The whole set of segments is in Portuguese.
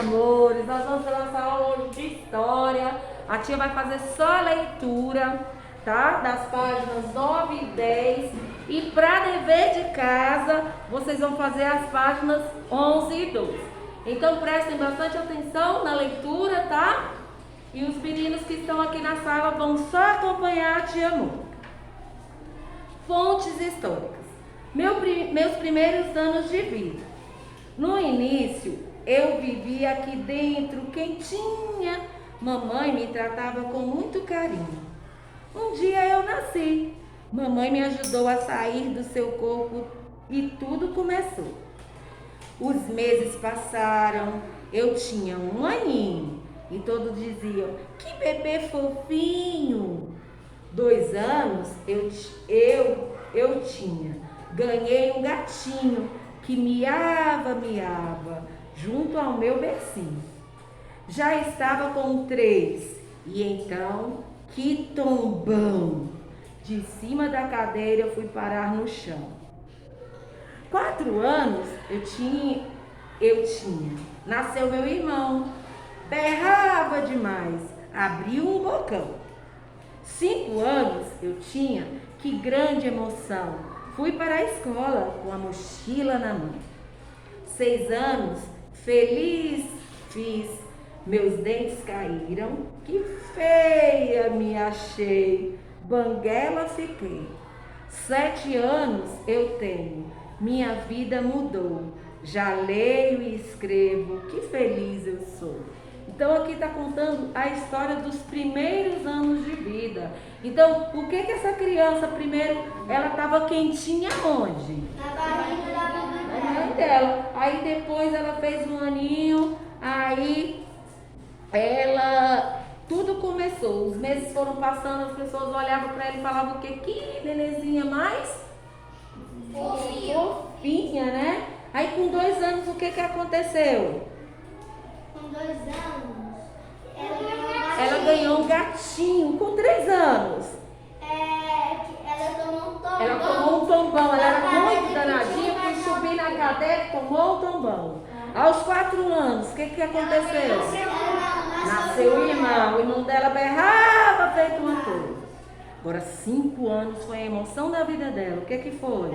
amores, nós vamos fazer nossa aula hoje de história. A tia vai fazer só a leitura, tá? Das páginas 9 e 10. E para dever de casa, vocês vão fazer as páginas 11 e 12. Então prestem bastante atenção na leitura, tá? E os meninos que estão aqui na sala vão só acompanhar a tia Mônica. Fontes históricas. Meus primeiros anos de vida. No início, eu vivia aqui dentro, quentinha. Mamãe me tratava com muito carinho. Um dia eu nasci. Mamãe me ajudou a sair do seu corpo e tudo começou. Os meses passaram, eu tinha 1 aninho e todos diziam, que bebê fofinho. 2 anos eu tinha. Ganhei um gatinho que miava, junto ao meu bercinho. Já estava com 3 e então, que tombão! De cima da cadeira eu fui parar no chão. 4 anos eu tinha. Nasceu meu irmão, berrava demais, abriu um bocão. 5 anos eu tinha, que grande emoção, fui para a escola com a mochila na mão. 6 anos, feliz fiz, meus dentes caíram, que feia me achei, banguela fiquei. 7 anos eu tenho, minha vida mudou, já leio e escrevo, que feliz eu sou. Então aqui está contando a história dos primeiros anos de vida. Então, por que essa criança primeiro, ela estava quentinha onde? Na barriga da mãe dela. Aí depois ela fez 1 aninho, aí tudo começou. Os meses foram passando, as pessoas olhavam para ela e falavam o quê? Que nenenzinha mais fofinha, né? Aí com 2 anos o que aconteceu? Com 2 anos, ela ganhou um gatinho. Com 3 anos. Ela tomou um tombão. Ela tomou um tombão. Ela era muito danadinha, foi subir na cadeira e tomou um tombão. Aos 4 anos, o que aconteceu? Nasceu o irmão dela berrava feito uma toa. Agora 5 anos foi a emoção da vida dela. O que foi?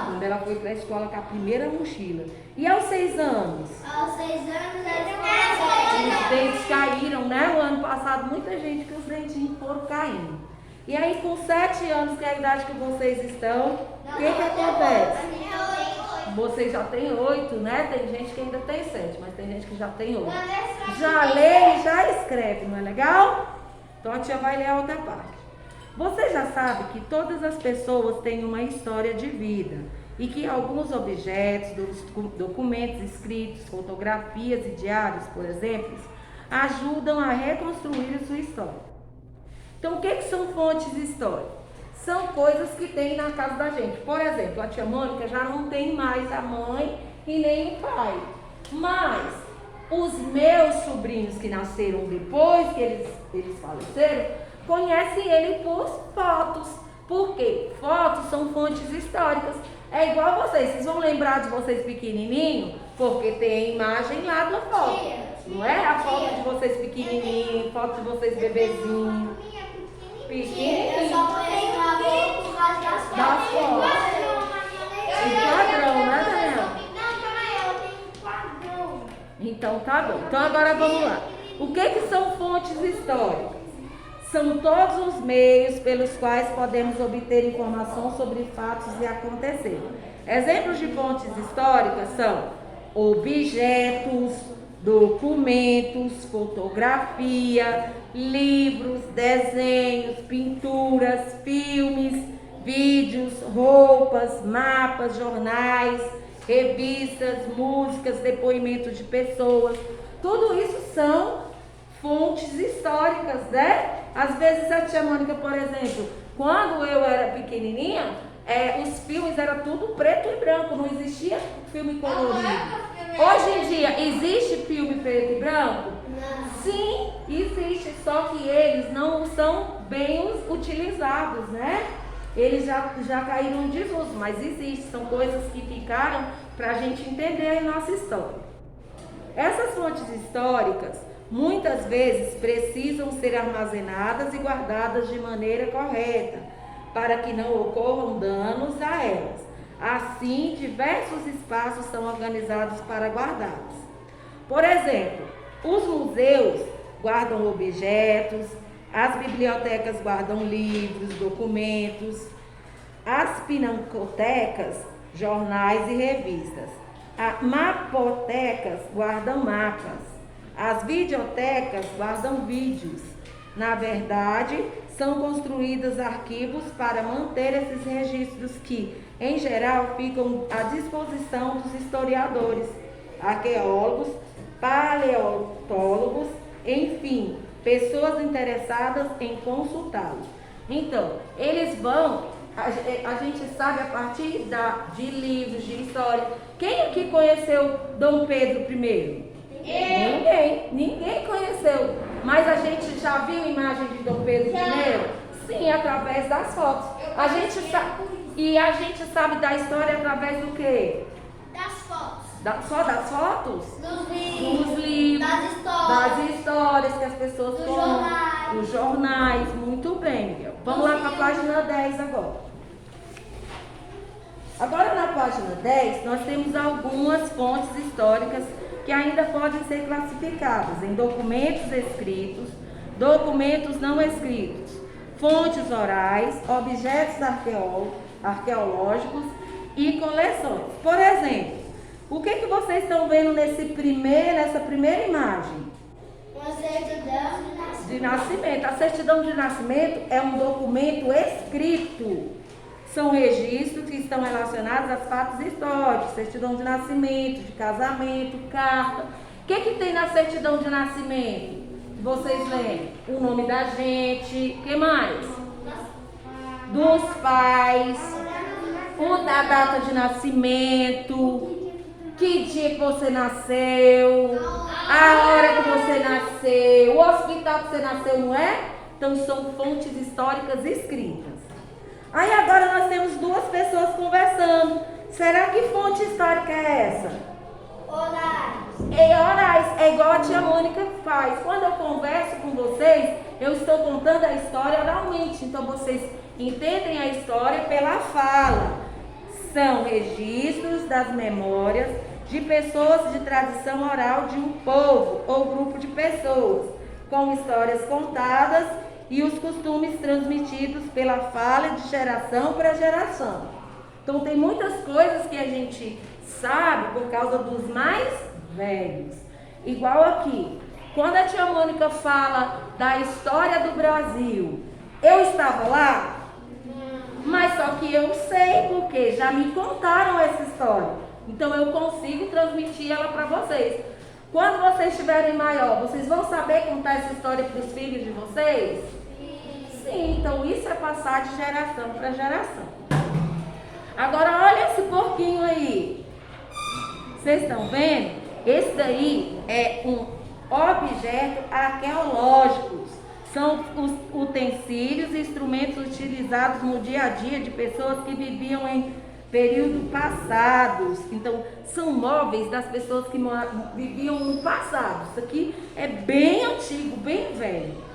Quando ela foi para a escola com a primeira mochila. E aos 6 anos? Aos 6 anos, os dentes caíram, né? O ano passado, muita gente que os dentinhos foram caindo. E aí, com 7 anos, que é a idade que vocês estão, o que acontece? Vocês já têm 8, né? Tem gente que ainda tem 7, mas tem gente que já tem 8. Já lê e já escreve, não é legal? Então a tia vai ler a outra parte. Você já sabe que todas as pessoas têm uma história de vida e que alguns objetos, documentos escritos, fotografias e diários, por exemplo, ajudam a reconstruir a sua história. Então, o que são fontes históricas? São coisas que tem na casa da gente. Por exemplo, a tia Mônica já não tem mais a mãe e nem o pai. Mas os meus sobrinhos que nasceram depois que eles faleceram, conhecem ele por fotos. Por quê? Fotos são fontes históricas. É igual vocês vão lembrar de vocês pequenininho, porque tem a imagem lá da foto. Não é? A foto de vocês pequenininho, foto de vocês bebezinho. Pequenininho. Eu só conheço a avó por causa das fotos. O padrão, né, Daniel? Não, calma, ela tem um padrão. Então tá bom. Então agora vamos lá. O que são fontes históricas? São todos os meios pelos quais podemos obter informação sobre fatos e aconteceres. Exemplos de fontes históricas são objetos, documentos, fotografia, livros, desenhos, pinturas, filmes, vídeos, roupas, mapas, jornais, revistas, músicas, depoimentos de pessoas. Tudo isso são fontes históricas, né? Às vezes a tia Mônica, por exemplo, quando eu era pequenininha, os filmes eram tudo preto e branco, não existia filme colorido. Hoje em dia, existe filme preto e branco? Não. Sim, existe, só que eles não são bem utilizados, né? Eles já caíram em desuso, mas existem, são coisas que ficaram para a gente entender a nossa história. Essas fontes históricas muitas vezes precisam ser armazenadas e guardadas de maneira correta, para que não ocorram danos a elas. Assim, diversos espaços são organizados para guardá-las. Por exemplo, os museus guardam objetos, as bibliotecas guardam livros, documentos, as pinacotecas, jornais e revistas. As mapotecas guardam mapas. As videotecas guardam vídeos. Na verdade, são construídos arquivos para manter esses registros que, em geral, ficam à disposição dos historiadores, arqueólogos, paleontólogos, enfim, pessoas interessadas em consultá-los. Então, eles vão, a gente sabe a partir de livros, de história. Quem aqui conheceu Dom Pedro I? Ninguém conheceu. Mas a gente já viu imagem de Dom Pedro I? Sim, através das fotos. A gente sabe da história através do quê? Das fotos. Só das fotos? Dos livros, das histórias que as pessoas contam, dos jornais. Muito bem, Miguel. Vamos lá para a página 10 agora. Agora na página 10 nós temos algumas fontes históricas que ainda podem ser classificadas em documentos escritos, documentos não escritos, fontes orais, objetos arqueológicos e coleções. Por exemplo, o que vocês estão vendo nessa primeira imagem? Uma certidão De nascimento. A certidão de nascimento é um documento escrito. São registros que estão relacionados a fatos históricos, certidão de nascimento, de casamento, carta. O que tem na certidão de nascimento? Vocês leem o nome da gente, o que mais? Dos pais, a data de nascimento, que dia que você nasceu, a hora que você nasceu, o hospital que você nasceu, não é? Então são fontes históricas escritas. Aí agora nós temos duas pessoas conversando. Será que fonte histórica é essa? Orais. É igual a tia Mônica faz. Quando eu converso com vocês, eu estou contando a história oralmente. Então vocês entendem a história pela fala. São registros das memórias de pessoas de tradição oral de um povo ou grupo de pessoas, com histórias contadas e os costumes transmitidos pela fala de geração para geração. Então tem muitas coisas que a gente sabe por causa dos mais velhos. Igual aqui, quando a tia Mônica fala da história do Brasil, eu estava lá, mas só que eu sei porque já me contaram essa história. Então eu consigo transmitir ela para vocês. Quando vocês estiverem maior, vocês vão saber contar essa história para os filhos de vocês? Sim, então isso é passar de geração para geração. Agora olha esse porquinho aí. Vocês estão vendo? Esse daí é um objeto arqueológico. São os utensílios e instrumentos utilizados no dia a dia de pessoas que viviam em períodos passados. Então, são móveis das pessoas que viviam no passado. Isso aqui é bem antigo, bem velho.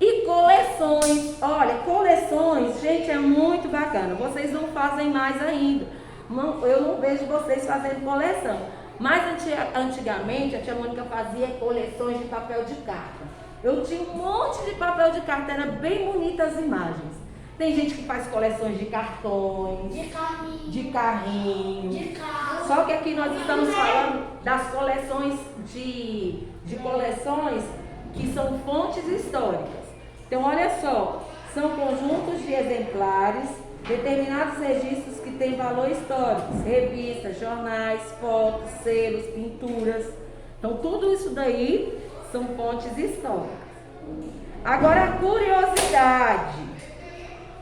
E coleções. Olha, coleções, gente, é muito bacana. Vocês não fazem mais ainda. Eu não vejo vocês fazendo coleção. Mas antigamente, a tia Mônica fazia coleções de papel de carta. Eu tinha um monte de papel de carta, era bem bonitas as imagens. Tem gente que faz coleções de cartões, de carrinhos. Só que aqui nós estamos falando das coleções de coleções que são fontes históricas. Então, olha só, são conjuntos de exemplares, determinados registros que têm valor histórico, revistas, jornais, fotos, selos, pinturas. Então, tudo isso daí são fontes históricas. Agora, a curiosidade.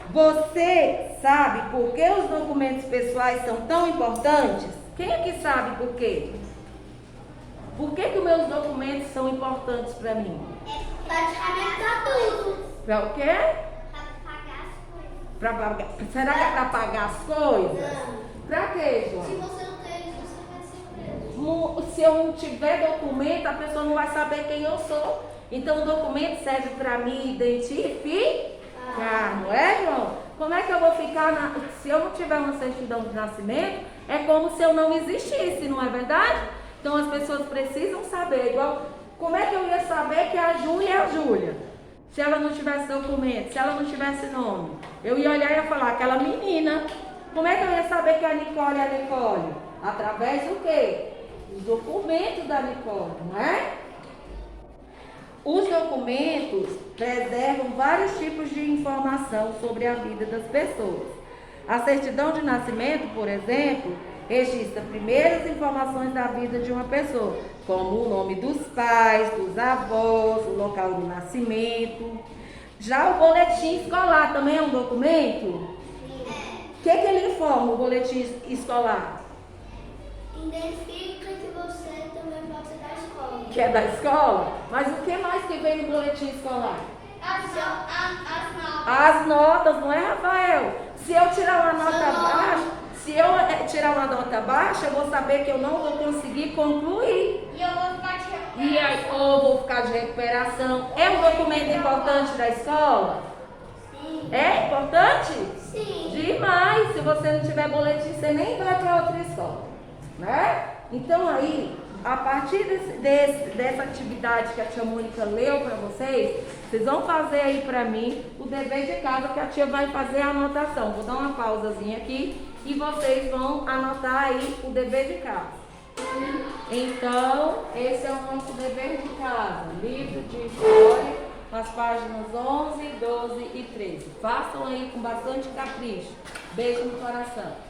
Você sabe por que os documentos pessoais são tão importantes? Quem aqui sabe por quê? Por que os meus documentos são importantes para mim? Praticamente para tudo. Para o quê? Para pagar as coisas. Será que é para pagar as coisas? Não. Para quê, João? Se você não tem isso, você vai ser preso. se eu não tiver documento, a pessoa não vai saber quem eu sou. Então o documento serve para me identificar, não é, João? Como é que eu vou ficar, se eu não tiver uma certidão de nascimento, é como se eu não existisse, não é verdade? Então as pessoas precisam saber, igual, como é que eu ia saber que a Júlia é a Júlia? Se ela não tivesse documento, se ela não tivesse nome, eu ia olhar e ia falar, aquela menina. Como é que eu ia saber que a Nicole é a Nicole? Através do quê? Os documentos da Nicole, não é? Os documentos preservam vários tipos de informação sobre a vida das pessoas. A certidão de nascimento, por exemplo, registra primeiras informações da vida de uma pessoa, como o nome dos pais, dos avós, o local do nascimento. Já o boletim escolar também é um documento? O que ele informa, o boletim escolar? Identifica que você também pode ser da escola. Que é da escola? Mas o que mais que vem no boletim escolar? As notas. As notas, não é, Rafael? Se eu tirar uma nota baixa, eu vou saber que eu não vou conseguir concluir. E eu vou ficar de E aí, ou vou ficar de recuperação. É um documento importante da escola? Sim. É importante? Sim. Demais. Se você não tiver boletim, você nem vai para outra escola, né? Então aí, a partir dessa atividade que a tia Mônica leu para vocês vão fazer aí para mim o dever de casa, que a tia vai fazer a anotação. Vou dar uma pausazinha aqui e vocês vão anotar aí o dever de casa. Então, esse é o nosso dever de casa, livro de história, nas páginas 11, 12 e 13. Façam aí com bastante capricho. Beijo no coração.